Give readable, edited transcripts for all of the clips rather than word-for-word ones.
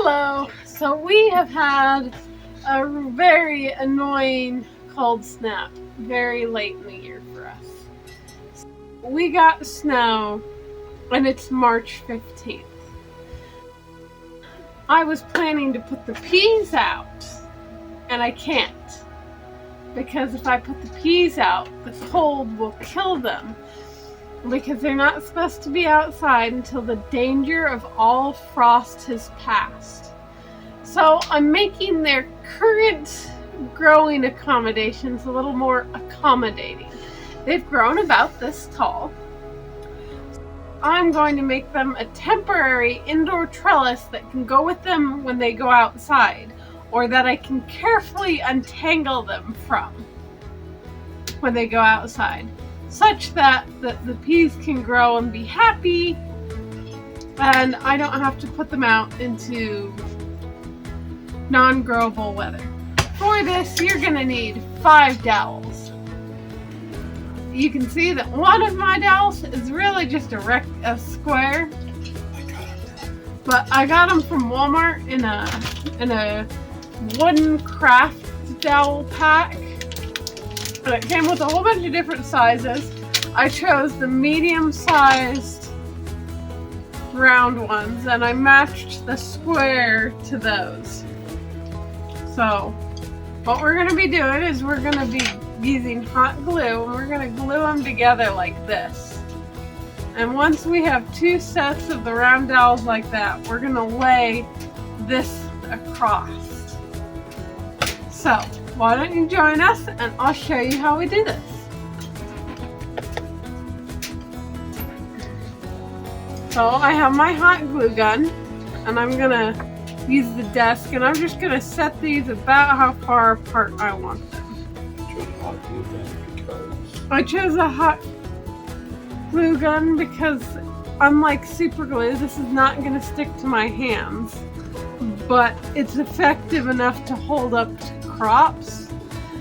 Hello! So we have had a very annoying cold snap very late in the year for us. We got snow and it's March 15th. I was planning to put the peas out and I can't, because if I put the peas out, the cold will kill them, because they're not supposed to be outside until the danger of all frost has passed. So I'm making their current growing accommodations a little more accommodating. They've grown about this tall. I'm going to make them a temporary indoor trellis that can go with them when they go outside, or that I can carefully untangle them from when they go outside, such that the peas can grow and be happy, and I don't have to put them out into non-growable weather. For this, you're going to need 5 dowels. You can see that one of my dowels is really just a square, but I got them from Walmart in a wooden craft dowel pack. And it came with a whole bunch of different sizes. I chose the medium-sized round ones, and I matched the square to those. So what we're going to be doing is we're going to be using hot glue, and we're going to glue them together like this. And once we have 2 sets of the round dowels like that, we're going to lay this across. So why don't you join us and I'll show you how we do this. So I have my hot glue gun, and I'm going to use the desk, and I'm just going to set these about how far apart I want them. I chose a hot glue gun because, unlike super glue, this is not going to stick to my hands, but it's effective enough to hold up to crops,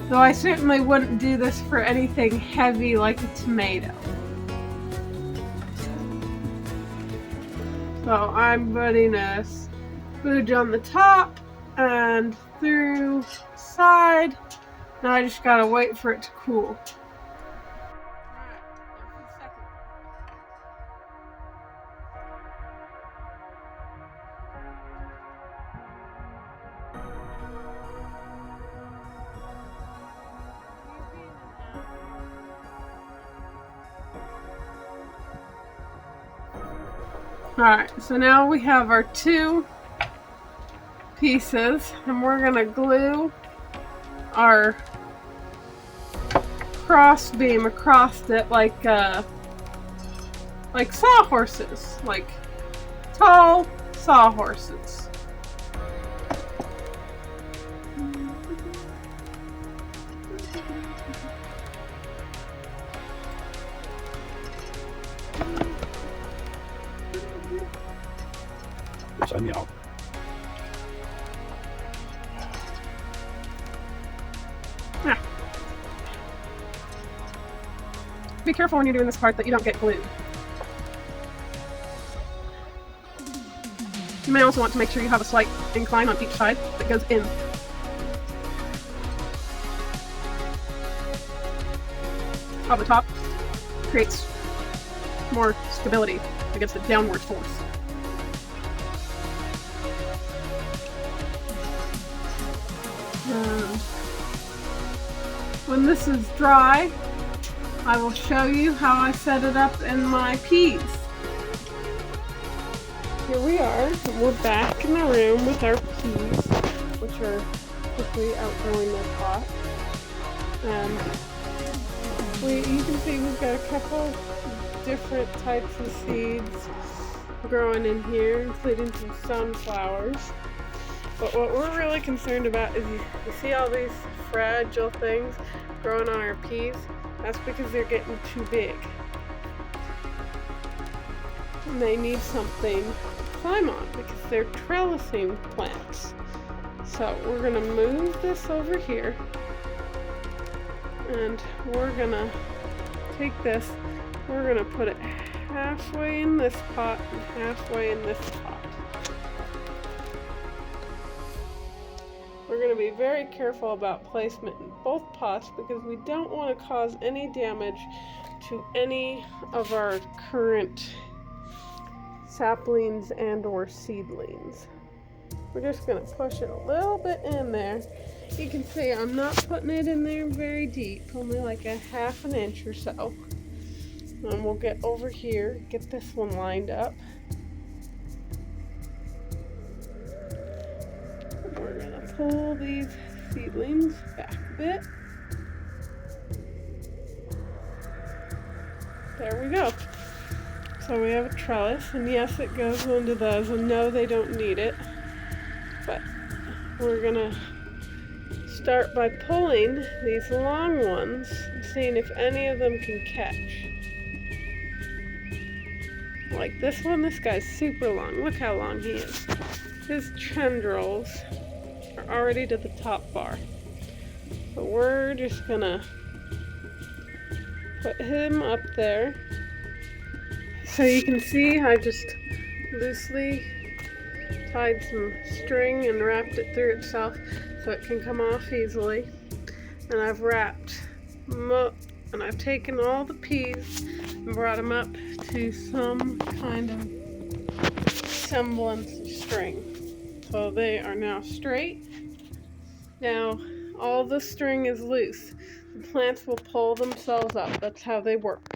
though I certainly wouldn't do this for anything heavy like a tomato. So I'm putting a spooge on the top and through the side. Now I just gotta wait for it to cool. Alright, so now we have our 2 pieces, and we're going to glue our cross beam across it like sawhorses, like tall sawhorses. Yeah. Be careful when you're doing this part that you don't get glued. You may also want to make sure you have a slight incline on each side that goes in. On the top creates more stability against the downward force. When this is dry, I will show you how I set it up in my peas. Here we are, and we're back in the room with our peas, which are quickly outgrowing their pot. And you can see we've got a couple different types of seeds growing in here, including some sunflowers. But what we're really concerned about is you see all these fragile things growing on our peas? That's because they're getting too big. And they need something to climb on because they're trellising plants. So we're going to move this over here, and we're going to take this, we're going to put it halfway in this pot and halfway in this pot. to be very careful about placement in both pots because we don't want to cause any damage to any of our current saplings and or seedlings. We're just going to push it a little bit in there. You can see I'm not putting it in there very deep, only like a half an inch or so. And we'll get over here, get this one lined up. We're going to pull these seedlings back a bit. There we go. So we have a trellis, and yes, it goes into those, and no, they don't need it. But we're going to start by pulling these long ones and seeing if any of them can catch. Like this one, this guy's super long. Look how long he is. His tendrils are already to the top bar. So we're just gonna put him up there. So you can see I just loosely tied some string and wrapped it through itself so it can come off easily. And I've wrapped them up, and I've taken all the peas and brought them up to some kind of semblance of string. So they are now straight. Now all the string is loose. The plants will pull themselves up. That's how they work.